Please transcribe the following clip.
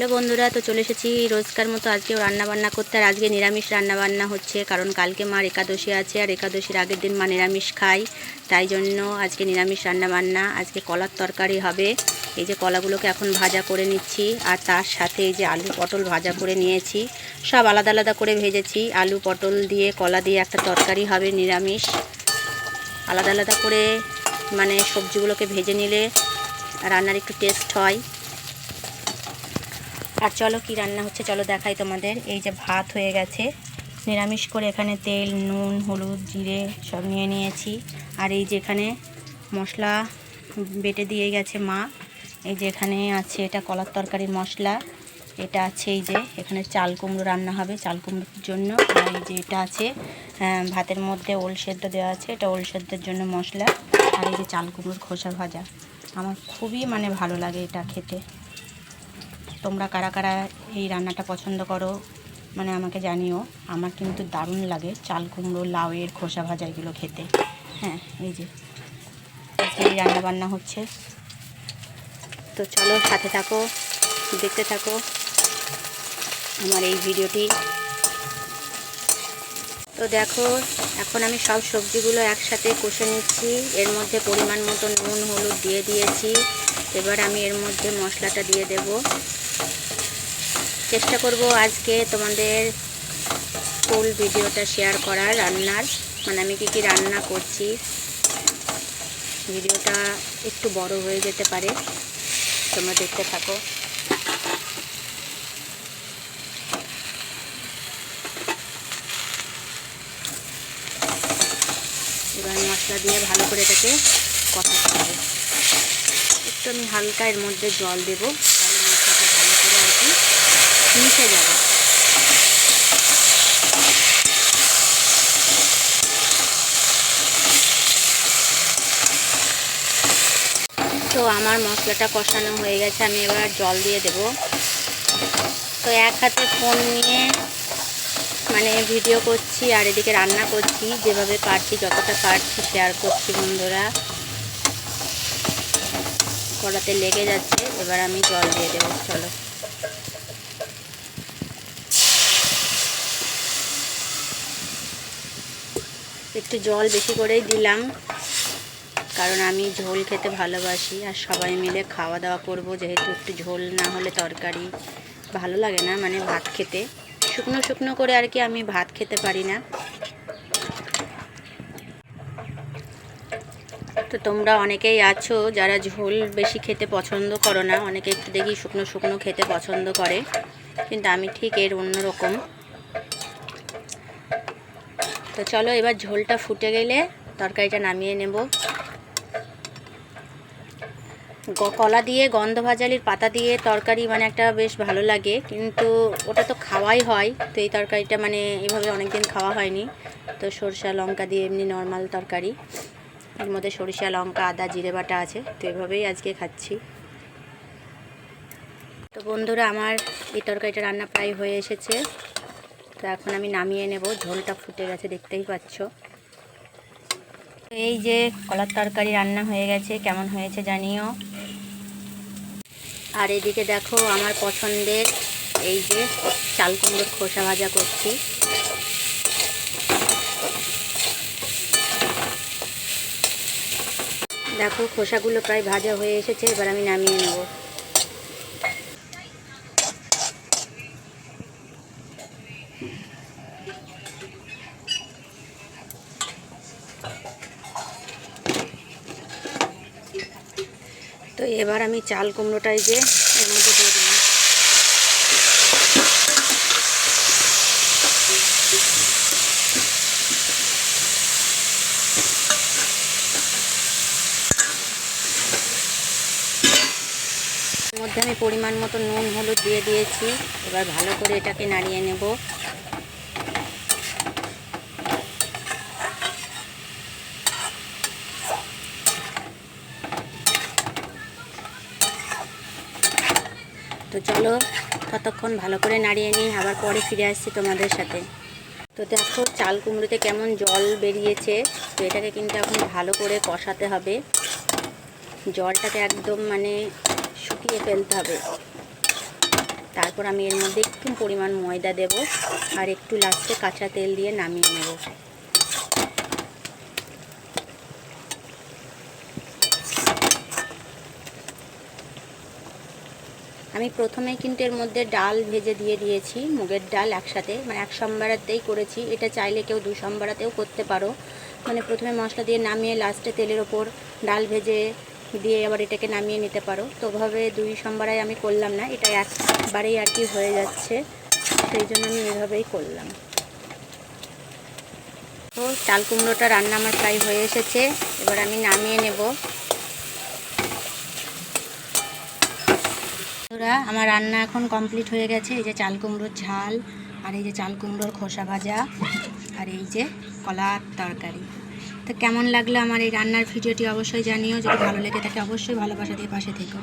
Hello বন্ধুরা, তো চলে এসেছি রোজকার মতো আজকেও রান্নাবান্না করতে। আর আজকে নিরামিষ রান্নাবান্না হচ্ছে, কারণ কালকে মার একাদশী আছে আর একাদশীর আগের দিন মা নিরামিষ খায়, তাই জন্য আজকে নিরামিষ রান্নাবান্না। আজকে কলার তরকারি হবে। এই যে কলাগুলোকে এখন ভাজা করে নিচ্ছি, আর তার সাথে এই যে আলু পটল ভাজা করে নিয়েছি। সব আলাদা আলাদা করে ভেজেছি। আলু পটল দিয়ে কলা দিয়ে একটা তরকারি হবে নিরামিষ। আলাদা আলাদা করে মানে সবজিগুলোকে ভেজে নিলে রান্নার একটু টেস্ট হয়। আর চলো কি রান্না হচ্ছে চলো দেখাই তোমাদের। এই যে ভাত হয়ে গেছে নিরামিষ করে, এখানে তেল নুন হলুদ জিরে সব নিয়ে নিয়েছি। আর এই যে এখানে মশলা বেটে দিয়ে গেছে মা। এই যে এখানে আছে এটা কলার তরকারির মশলা, এটা আছে এই যে এখানে চাল কুমড়ো রান্না হবে চাল কুমড়োর জন্য। আর এই যে এটা আছে ভাতের মধ্যে ওল সেদ্ধ দেওয়া আছে, এটা ওল সেদ্ধের জন্য মশলা। আর এই যে চাল কুমড়োর খোসা ভাজা। আমার খুবই মানে ভালো লাগে এটা খেতে। তোমরা কারা কারা এই রান্নাটা পছন্দ করো মানে আমাকে জানিও। আমার কিন্তু দারুণ লাগে চাল কুমড়ো লাউয়ের খোসা ভাজা এগুলো খেতে। হ্যাঁ, এই যে এই রান্না বান্না হচ্ছে, তো চলো সাথে থাকো, দেখতে থাকো আমার এই ভিডিওটি। তো দেখো এখন আমি সব সবজিগুলো একসাথে কষে নিচ্ছি। এর মধ্যে পরিমাণ মতো নুন হলুদ দিয়ে দিয়েছি। এবার আমি এর মধ্যে মশলাটা দিয়ে দেব। চেষ্টা করব আজকে তোমাদের ফুল ভিডিওটা শেয়ার করার রান্নার, মানে আমি কী কী রান্না করছি। ভিডিওটা একটু বড় হয়ে যেতে পারে, তোমরা দেখতে থাকো। এবার মশলা দিয়ে ভালো করে এটাকে কষাতে হবে। একটু আমি হালকা এর মধ্যে জল দেবো, তাহলে মশলাটা ভালো করে আর কি মিশে যাবে। তো আমার মশলাটা কষানো হয়ে গেছে, আমি এবার জল দিয়ে দেব। তো এক হাতে ফোন নিয়ে মানে ভিডিও করছি আর এদিকে রান্না করছি, যেভাবে পারছি যতটা পারছি শেয়ার করছি বন্ধুরা। কড়াতে লেগে যাচ্ছে, এবার আমি জল দিয়ে দেবো। চলো একটু জল বেশি করেই দিলাম, কারণ আমি ঝোল খেতে ভালোবাসি আর সবাই মিলে খাওয়া দাওয়া করব, যেহেতু একটু ঝোল না হলে তরকারি ভালো লাগে না, মানে ভাত খেতে শুকনো শুকনো করে আর কি আমি ভাত খেতে পারি না। তো তোমরা অনেকেই আছো যারা ঝোল বেশি খেতে পছন্দ করো না, অনেকে একটু দেখি শুকনো শুকনো খেতে পছন্দ করে, কিন্তু আমি ঠিক এর অন্যরকম। তো চলো এবার ঝোলটা ফুটে গেলে তরকারিটা নামিয়ে নেব। কলা দিয়ে গন্ধ ভাজালির পাতা দিয়ে তরকারি মানে একটা বেশ ভালো লাগে, কিন্তু ওটা তো খাওয়াই হয়। তো এই তরকারিটা মানে এভাবে অনেক দিন খাওয়া হয়নি। তো সরষা লঙ্কা দিয়ে এমনি নর্মাল তরকারি, এর মধ্যে সরিষা লঙ্কা আদা জিরে বাটা আছে, তো এভাবেই আজকে খাচ্ছি। তো বন্ধুরা আমার এই তরকারিটা রান্না প্রায় হয়ে এসেছে, তো এখন আমি নামিয়ে নেব। ঝোলটা ফুটে গেছে দেখতেই পাচ্ছ। এই যে কলার তরকারি রান্না হয়ে গেছে, কেমন হয়েছে জানিও। আর এদিকে দেখো আমার পছন্দের এই যে চাল কুমড়োর খোসা ভাজা করছি। দেখো খোসাগুলো প্রায় ভাজা হয়ে এসেছে, এবার আমি নামিয়ে নেব। তো এবার আমি চাল কুমড়োটাই যে এর মধ্যে দিয়ে দিলাম। এর মধ্যে আমি পরিমাণ মতো নুন হলুদ দিয়ে দিয়েছি। এবার ভালো করে এটাকে নাড়িয়ে নেব। তো চলো ততক্ষণ ভালো করে নাড়িয়ে নিই, আবার পরে ফিরে আসছি তোমাদের সাথে। তো দেখো চাল কুমড়োতে কেমন জল বেরিয়েছে, তো এটাকে কিন্তু এখন ভালো করে কষাতে হবে। জলটাকে একদম মানে শুকিয়ে ফেলতে হবে। তারপর আমি এর মধ্যে একটু পরিমাণ ময়দা দেব আর একটু লাস্টে কাঁচা তেল দিয়ে নামিয়ে নেব। আমি প্রথমেই কিন্তু এর মধ্যে ডাল ভেজে দিয়ে দিয়েছি, মুগের ডাল একসাথে, মানে এক সম্বারাতেই করেছি। এটা চাইলে কেউ 2 সম্বারাতেও করতে পারো, মানে প্রথমে মশলা দিয়ে নামিয়ে লাস্টে তেলের ওপর ডাল ভেজে দিয়ে আবার এটাকে নামিয়ে নিতে পারো। তো ওভাবে 2 সম্বারায় আমি করলাম না, এটা একবারেই আর কি হয়ে যাচ্ছে, সেই জন্য আমি এভাবেই করলাম। তো চাল কুমড়োটা রান্না আমার প্রায় হয়ে এসেছে, এবার আমি নামিয়ে নেব। আমার রান্না এখন কমপ্লিট হয়ে গেছে। এই যে চাল কুমড়োর ঝাল, আর এই যে চাল কুমড়োর খোসা ভাজা, আর এই যে কলার তরকারি। তো কেমন লাগলো আমার এই রান্নার ভিডিওটি অবশ্যই জানিও। যদি ভালো লেগে থাকে অবশ্যই ভালোবাসা দিয়ে পাশে থেকো।